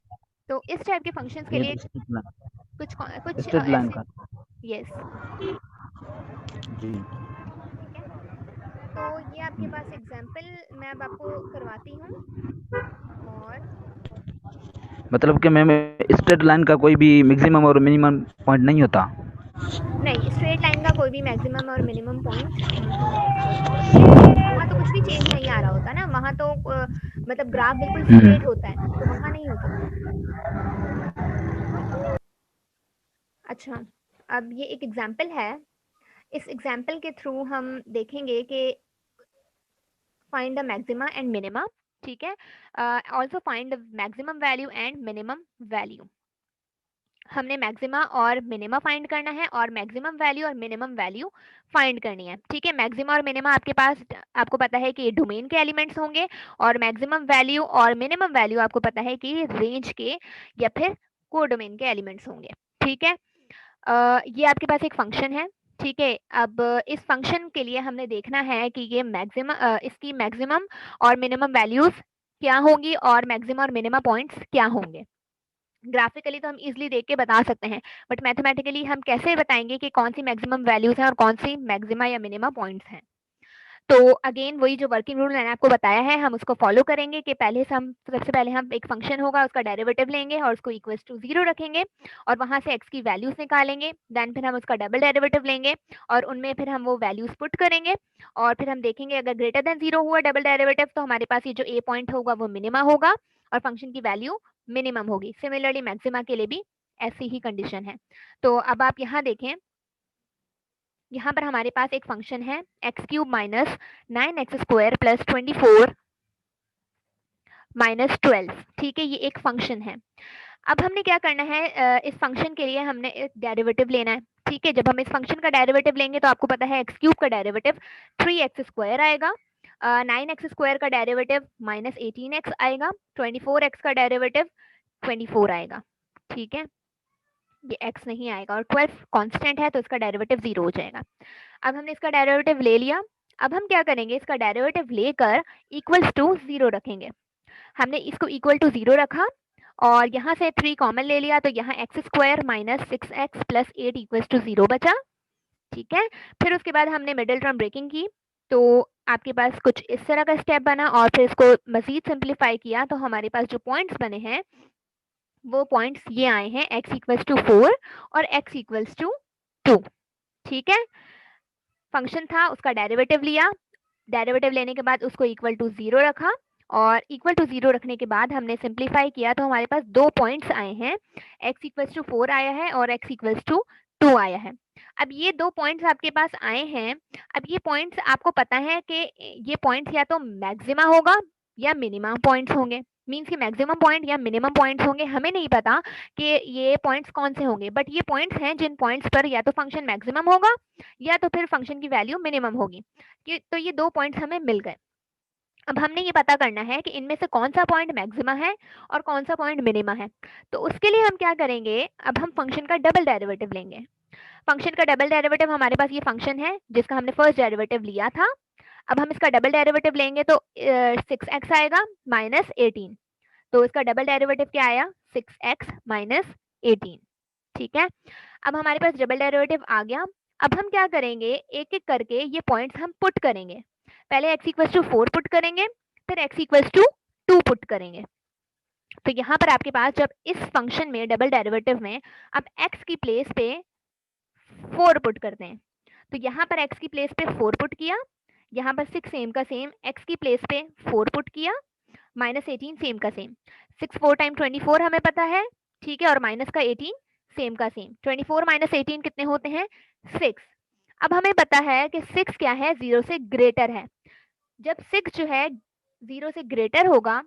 तो इस टाइप के फंक्शंस के ये लिए तो कुछ कुछ स्ट्रेट लाइन ऐसे। का। यस। जी। ठीक है, तो ये आपके पास एग्जांपल मैं अब आपको करवाती हूँ। और मतलब कि मैम स्ट्रेट लाइन का कोई भी मैक्सिमम और मिनिमम पॉइंट नहीं होता। नहीं, स्ट्रेट लाइन का कोई भी मैक्सिमम और मिनिमम पॉइंट नहीं होता, क्योंकि वहां तो कुछ भी चेंज नहीं आ रहा होता ना, वहां तो मतलब ग्राफ बिल्कुल स्ट्रेट होता है, तो वहां नहीं हो सकता। अच्छा, अब ये एक एग्जाम्पल है, इस एग्जाम्पल के थ्रू हम देखेंगे कि find the maxima and minima. ठीक है, also find the maximum value and minimum value. हमने मैक्सिमा और मिनिमा फाइंड करना है, और मैक्सिमम वैल्यू और मिनिमम वैल्यू फाइंड करनी है। ठीक है, मैक्सिमा और मिनिमा आपके पास, आपको पता है कि ये डोमेन के एलिमेंट्स होंगे, और मैक्सिमम वैल्यू और मिनिमम वैल्यू आपको पता है कि रेंज के या फिर कोडोमेन के एलिमेंट्स होंगे। ठीक है, ये आपके पास एक फंक्शन है। ठीक है, अब इस फंक्शन के लिए हमने देखना है कि ये इसकी मैक्सिमम और मिनिमम वैल्यूज क्या होंगी, और मैक्सिमम और मिनिमम पॉइंट्स क्या होंगे। ग्राफिकली तो हम इजीली देख के बता सकते हैं, बट मैथमेटिकली हम कैसे बताएंगे कि कौन सी मैक्सिमम वैल्यूज हैं और कौन सी मैक्सिमा या मिनिमा पॉइंट्स हैं। तो अगेन वही जो वर्किंग रूल मैंने आपको बताया है हम उसको फॉलो करेंगे कि पहले से हम सबसे पहले हम एक फंक्शन होगा उसका डेरिवेटिव लेंगे और उसको इक्वल्स टू 0 रखेंगे, और वहां से x की वैल्यूज निकालेंगे, देन फिर हम उसका डबल डेरिवेटिव लेंगे और उनमें फिर हम वो वैल्यूज पुट करेंगे, और फिर हम देखेंगे अगर ग्रेटर देन 0 हुआ डबल डेरिवेटिव तो हमारे पास ये जो a पॉइंट होगा वो मिनिमा होगा और फंक्शन की वैल्यू मिनिमम होगी। सिमिलरली मैक्सिमा के लिए भी ऐसी ही कंडीशन है। तो अब आप यहाँ देखें, यहाँ पर हमारे पास एक फंक्शन है x cube minus 9x² plus 24 minus 12। ठीक है, ये एक फंक्शन है। अब हमने क्या करना है, इस फंक्शन के लिए हमने एक डेरिवेटिव लेना है। ठीक है, जब हम इस फंक्शन का डेरिवेटिव लेंगे तो आपको पता है एक्स क्यूब का डेरिवेटिव 3x² आएगा, 9x² का डेरिवेटिव माइनस 18x आएगा, 24x का डेरिवेटिव 24 आएगा। ठीक है, ये x नहीं आएगा, और 12 कांस्टेंट है तो इसका डेरिवेटिव 0 हो जाएगा। अब हमने इसका डेरिवेटिव ले लिया, अब हम क्या करेंगे, इसका डेरिवेटिव लेकर इक्वल्स टू 0 रखेंगे। हमने इसको इक्वल टू 0 रखा और यहाँ से 3 कॉमन ले लिया, तो यहाँ x² minus 6x plus 8 equals to 0 बचा। ठीक है, फिर उसके बाद हमने मिडिल टर्म ब्रेकिंग की, तो आपके पास कुछ इस तरह का स्टेप बना, और फिर इसको मजीद सिंप्लीफाई किया तो हमारे पास जो पॉइंट्स बने हैं वो पॉइंट्स ये आए हैं, x इक्वल्स टू 4 और x इक्वल्स टू 2। ठीक है, फंक्शन था उसका डेरिवेटिव लिया, डेरिवेटिव लेने के बाद उसको इक्वल टू 0 रखा और इक्वल टू 0 रखने के बाद हमने सिंप्लीफाई किया तो हमारे पास 2 पॉइंट्स आए हैं, x इक्वल्स टू 4 आया है और x इक्वल्स टू 2 आया है। अब ये 2 पॉइंट्स आपके पास आए हैं, अब ये पॉइंट्स आपको पता है कि ये पॉइंट्स या तो मैक्सिमा होगा या मिनिमम पॉइंट्स होंगे, मीन्स कि मैक्सिमम पॉइंट या मिनिमम पॉइंट्स होंगे, हमें नहीं पता कि ये पॉइंट्स कौन से होंगे, बट ये पॉइंट्स हैं जिन पॉइंट्स पर या तो फंक्शन मैक्सिमम होगा या तो फिर फंक्शन की वैल्यू मिनिमम होगी। तो ये 2 पॉइंट्स हमें मिल गए। अब हमने ये पता करना है कि इनमें से कौन सा पॉइंट मैक्सिमा है और कौन सा पॉइंट मिनिमा है। तो उसके लिए हम क्या करेंगे, अब हम फंक्शन का डबल डेरिवेटिव लेंगे। फंक्शन का डबल डेरिवेटिव, हमारे पास ये फंक्शन है जिसका हमने फर्स्ट डेरिवेटिव लिया था। अब हम इसका डबल डेरिवेटिव लेंगे तो 6x आएगा माइनस 18। तो इसका डबल डेरिवेटिव क्या आया, 6x माइनस 18। ठीक है, अब हमारे पास डबल डेरिवेटिव आ गया। अब हम क्या करेंगे, एक एक करके ये पॉइंट्स हम पुट करेंगे। पहले x इक्वल्स टू 4 पुट करेंगे, फिर x इक्वल्स टू 2 पुट करेंगे। तो यहाँ पर आपके पास जब इस फंक्शन में डबल डेरिवेटिव में अब x की प्लेस पे 4 पुट करते हैं, तो यहाँ पर x की प्लेस पे 4 पुट किया, यहाँ पर 6 सेम का सेम x की प्लेस पे 4 पुट किया, माइनस 18 सेम का सेम, 6 4 टाइम 24 हमें पता है, ठीक है, और माइनस का 18 सेम का सेम, 24 माइनस 18 कितने होते हैं, 6। अब हमें पता है कि 6 क्या है, 0 से ग्रेटर है। जब 6 जो है 0 से ग्रेटर होगा,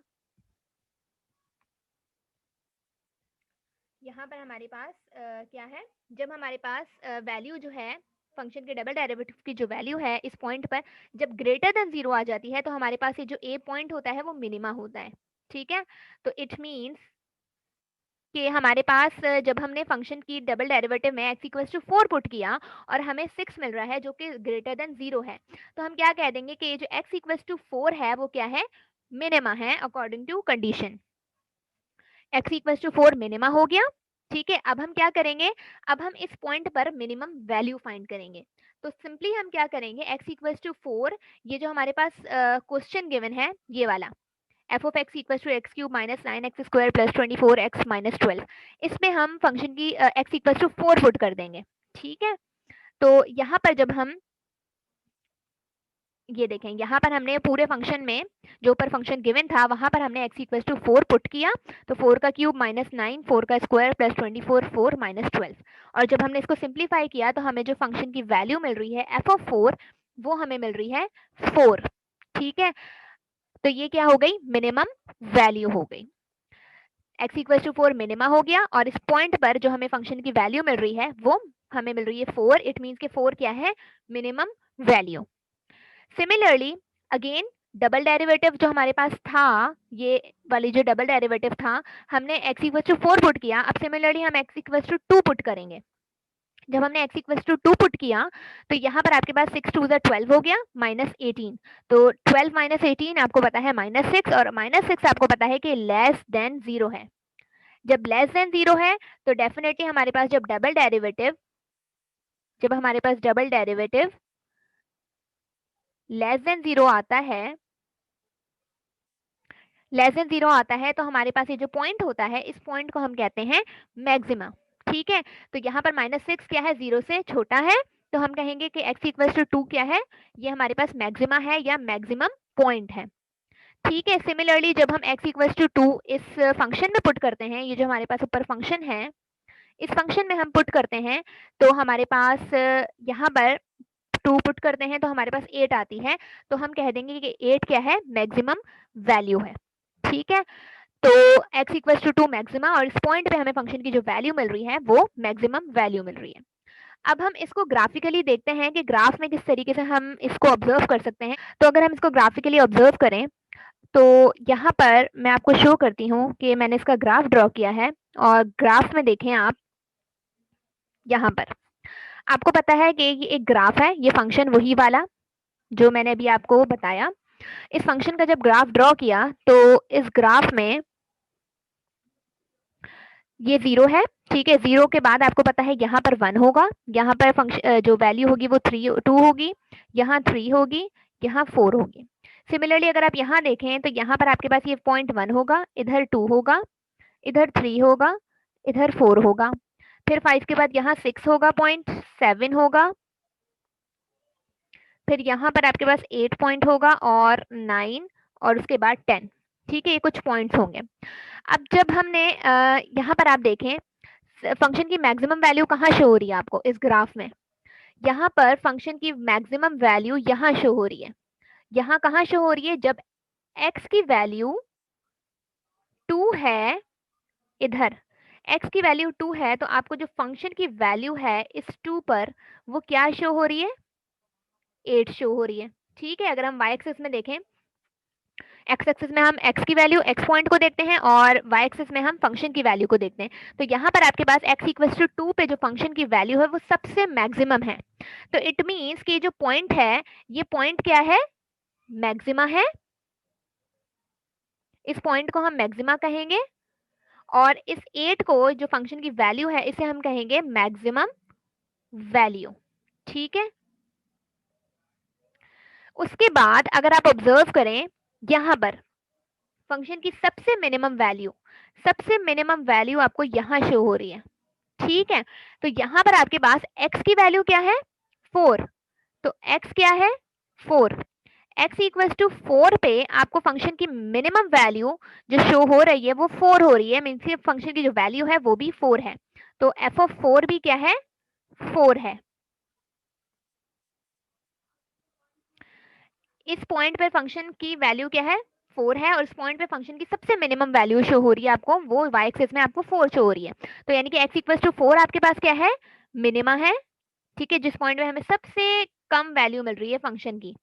यहाँ पर हमारे पास क्या है, जब हमारे पास वैल्यू जो है फंक्शन के डबल डेरिवेटिव की जो वैल्यू है इस पॉइंट पर जब ग्रेटर देन 0 आ जाती है, तो हमारे पास ये जो a पॉइंट होता है वो मिनिमा होता है। ठीक है, तो इट मीन्स कि हमारे पास जब हमने फंक्शन की डबल डेरिवेटिव में x इक्वल्स टू 4 पुट किया और हमें 6 मिल रहा है जो कि ग्रेटर देन 0 है, तो हम क्या कह देंगे कि ये जो x इक्वल्स टू 4 है वो क्या है, मिनिमा है according to condition. x equals to 4 minima हो गया। ठीक है, अब हम क्या करेंगे, अब हम इस पॉइंट पर मिनिमम वैल्यू फाइंड करेंगे। तो सिंपली हम क्या करेंगे, x इक्वल्स टू 4, ये जो हमारे पास क्वेश्चन गिवन है ये वाला F of X equal to X cube minus 9x square plus 24x minus 12, इसमें हम फंक्शन की x इक्वल टू 4 पुट कर देंगे। ठीक है, तो यहाँ पर जब हम ये देखें, यहाँ पर हमने पूरे फंक्शन में जो ऊपर फंक्शन गिवन था वहां पर हमने x इक्वल टू 4 पुट किया, तो 4 का क्यूब माइनस 9, 4 का स्क्वायर प्लस 24, 4 माइनस 12, और जब हमने इसको सिंप्लीफाई किया तो हमें जो फंक्शन की वैल्यू मिल रही है एफ ऑफ 4 वो हमें मिल रही है 4। ठीक है, तो ये क्या हो गई, मिनिमम वैल्यू हो गई। x इक्वल टू 4 मिनिमा हो गया और इस पॉइंट पर जो हमें फंक्शन की वैल्यू मिल रही है वो हमें मिल रही है 4। इट मीन्स के 4 क्या है, minimum value. Similarly again double derivative जो हमारे पास था, ये वाली जो डबल डेरिवेटिव था, हमने x इक्वल टू 4 पुट किया। अब सिमिलरली हम x इक्वल टू 2 पुट करेंगे। जब हमने x इक्वल टू 2 पुट किया तो यहाँ पर आपके पास 6 2 12 हो गया माइनस 18, तो 12 माइनस 18 आपको पता है माइनस 6, और माइनस 6 आपको पता है कि लेस देन 0 है। जब लेस देन 0 है तो डेफिनेटली हमारे पास जब हमारे पास डबल डेरिवेटिव लेस देन 0 आता है, तो हमारे पास ये जो पॉइंट होता है इस पॉइंट को हम कहते हैं मैक्सिमा। ठीक है, तो यहाँ पर माइनस 6 क्या है, 0 से छोटा है, तो हम कहेंगे कि x इक्वल टू 2 क्या है, ये हमारे पास मैक्सिमा है या मैक्सिमम पॉइंट है। ठीक है, सिमिलरली जब हम x इक्वल टू 2 इस फंक्शन में पुट करते हैं, ये जो हमारे पास ऊपर फंक्शन है इस फंक्शन में हम पुट करते हैं, तो हमारे पास यहाँ पर 2 पुट करते हैं तो हमारे पास 8 आती है, तो हम कह देंगे कि 8 क्या है, मैक्सिमम वैल्यू है। ठीक है, तो x इक्वल टू 2 मैक्सिमा और इस पॉइंट पे हमें फंक्शन की जो वैल्यू मिल रही है वो मैक्सिमम वैल्यू मिल रही है। अब हम इसको ग्राफिकली देखते हैं कि ग्राफ में किस तरीके से हम इसको ऑब्जर्व कर सकते हैं। तो अगर हम इसको ग्राफिकली ऑब्जर्व करें तो यहाँ पर मैं आपको शो करती हूँ कि मैंने इसका ग्राफ ड्रॉ किया है, और ग्राफ में देखें आप, यहाँ पर आपको पता है कि ये एक ग्राफ है, ये फंक्शन वही वाला जो मैंने अभी आपको बताया। इस फंक्शन का जब ग्राफ ड्रॉ किया तो इस ग्राफ में ये 0 है। ठीक है, 0 के बाद आपको पता है यहाँ पर 1 होगा, यहाँ पर फंक्शन जो वैल्यू होगी वो 2 होगी, यहाँ 3 होगी, यहाँ 4 होगी। सिमिलरली अगर आप यहाँ देखें तो यहाँ पर आपके पास ये पॉइंट 1 होगा, इधर 2 होगा, इधर 3 होगा, इधर 4 होगा, फिर 5 के बाद यहाँ 6 होगा, पॉइंट 7 होगा, फिर यहाँ पर आपके पास 8 पॉइंट होगा और 9 और उसके बाद 10। ठीक है, ये कुछ पॉइंट्स होंगे। अब जब हमने यहाँ पर आप देखें फंक्शन की मैक्सिमम वैल्यू कहाँ शो हो रही है आपको इस ग्राफ में, यहाँ पर फंक्शन की मैक्सिमम वैल्यू यहाँ शो हो रही है। यहाँ कहाँ शो हो रही है, जब x की वैल्यू 2 है, इधर x की वैल्यू 2 है तो आपको जो फंक्शन की वैल्यू है इस 2 पर वो क्या शो हो रही है, 8 शो हो रही है। ठीक है, अगर हम y एक्सिस में देखें, x एक्सिस में हम x की वैल्यू x पॉइंट को देखते हैं और y एक्सिस में हम फंक्शन की वैल्यू को देखते हैं। तो यहाँ पर आपके पास x इक्वल्स टू 2 पे जो फंक्शन की वैल्यू है वो सबसे मैक्सिमम है। तो इट मीन्स कि जो पॉइंट है ये पॉइंट क्या है, मैक्सिमा है। इस पॉइंट को हम मैक्सिमा कहेंगे और इस 8 को जो फंक्शन की वैल्यू है इसे हम कहेंगे मैक्सिमम वैल्यू। ठीक है, उसके बाद अगर आप ऑब्जर्व करें यहां पर फंक्शन की सबसे मिनिमम वैल्यू आपको यहां शो हो रही है। ठीक है, तो यहां पर आपके पास x की वैल्यू क्या है, 4। तो x क्या है, 4। x इक्वल्स टू 4 पे आपको फंक्शन की मिनिमम वैल्यू जो शो हो रही है वो 4 हो रही है, मीन्स फंक्शन की जो वैल्यू है वो भी 4 है। तो f ऑफ 4 भी क्या है, 4 है। इस पॉइंट पे फंक्शन की वैल्यू क्या है, 4 है, और इस पॉइंट पे फंक्शन की सबसे मिनिमम वैल्यू शो हो रही है आपको, वो y एक्सिस में आपको 4 शो हो रही है। तो यानी कि x इक्वल्स टू 4 आपके पास क्या है, मिनिमा है। ठीक है, जिस पॉइंट पे हमें सबसे कम वैल्यू मिल रही है फंक्शन की,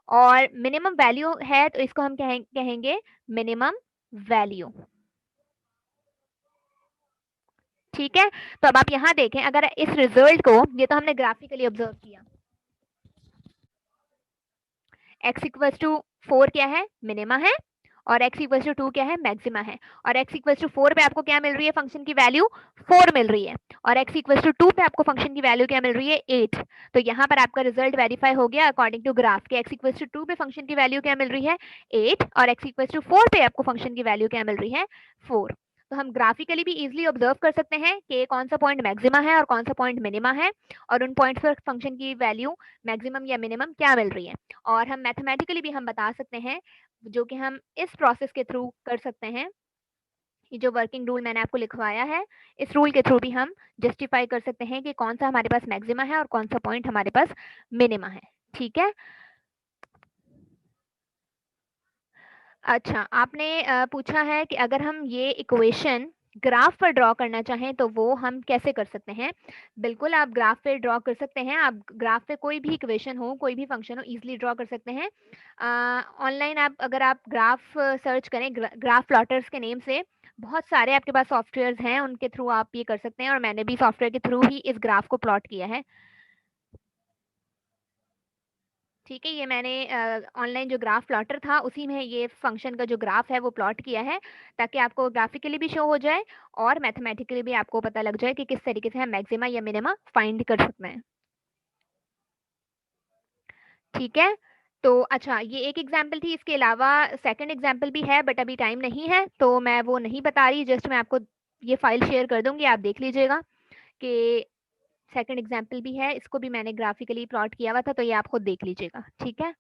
और मिनिमम वैल्यू है तो इसको हम कहेंगे मिनिमम वैल्यू। ठीक है, तो अब आप यहां देखें, अगर इस रिजल्ट को, ये तो हमने ग्राफिकली ऑब्जर्व किया, x इक्वल्स टू 4 क्या है, मिनिमा है, और x इक्वल्स टू 2 क्या है, मैक्सिमा है। और x इक्वल्स टू 4 पे आपको क्या मिल रही है, फंक्शन की वैल्यू 4 मिल रही है, और x इक्वल्स टू 2 पे आपको फंक्शन की वैल्यू क्या मिल रही है, 8। तो यहाँ पर आपका रिजल्ट वेरीफाई हो गया अकॉर्डिंग टू ग्राफ के x इक्वल्स टू 2 पे फंक्शन की वैल्यू क्या मिल रही है, 8, और x इक्वल्स टू 4 पे आपको फंक्शन की वैल्यू क्या मिल रही है, 4। तो हम ग्राफिकली भी इजिली ऑब्जर्व कर सकते हैं कि कौन सा पॉइंट मैक्सिमा है और कौन सा पॉइंट मिनिमा है, और उन पॉइंट्स पर फंक्शन की वैल्यू मैक्सिमम या मिनिमम क्या मिल रही है। और हम मैथमेटिकली भी हम बता सकते हैं, जो कि हम इस प्रोसेस के थ्रू कर सकते हैं। ये जो वर्किंग रूल मैंने आपको लिखवाया है, इस रूल के थ्रू भी हम जस्टिफाई कर सकते हैं कि कौन सा हमारे पास मैक्सिमा है और कौन सा पॉइंट हमारे पास मिनिमा है। ठीक है, अच्छा आपने पूछा है कि अगर हम ये इक्वेशन ग्राफ पर ड्रॉ करना चाहें तो वो हम कैसे कर सकते हैं। बिल्कुल, आप ग्राफ पे ड्रॉ कर सकते हैं, आप ग्राफ पे कोई भी इक्वेशन हो, कोई भी फंक्शन हो, इजीली ड्रॉ कर सकते हैं। ऑनलाइन आप अगर आप ग्राफ सर्च करें, ग्राफ प्लॉटर्स के नेम से बहुत सारे आपके पास सॉफ्टवेयर्स हैं, उनके थ्रू आप ये कर सकते हैं, और मैंने भी सॉफ्टवेयर के थ्रू ही इस ग्राफ को प्लॉट किया है। ठीक है, ये मैंने ऑनलाइन जो ग्राफ प्लॉटर था उसी में ये फंक्शन का जो ग्राफ है वो प्लॉट किया है, ताकि आपको ग्राफिकली भी शो हो जाए और मैथमेटिकली भी आपको पता लग जाए कि किस तरीके से हम मैक्सिमा या मिनिमा फाइंड कर सकते हैं। ठीक है, तो अच्छा ये एक एग्जाम्पल थी, इसके अलावा सेकंड एग्जाम्पल भी है, बट अभी टाइम नहीं है तो मैं वो नहीं बता रही, जस्ट मैं आपको ये फाइल शेयर कर दूंगी, आप देख लीजिएगा कि सेकंड एग्जाम्पल भी है, इसको भी मैंने ग्राफिकली प्लॉट किया हुआ था, तो ये आप खुद देख लीजिएगा। ठीक है।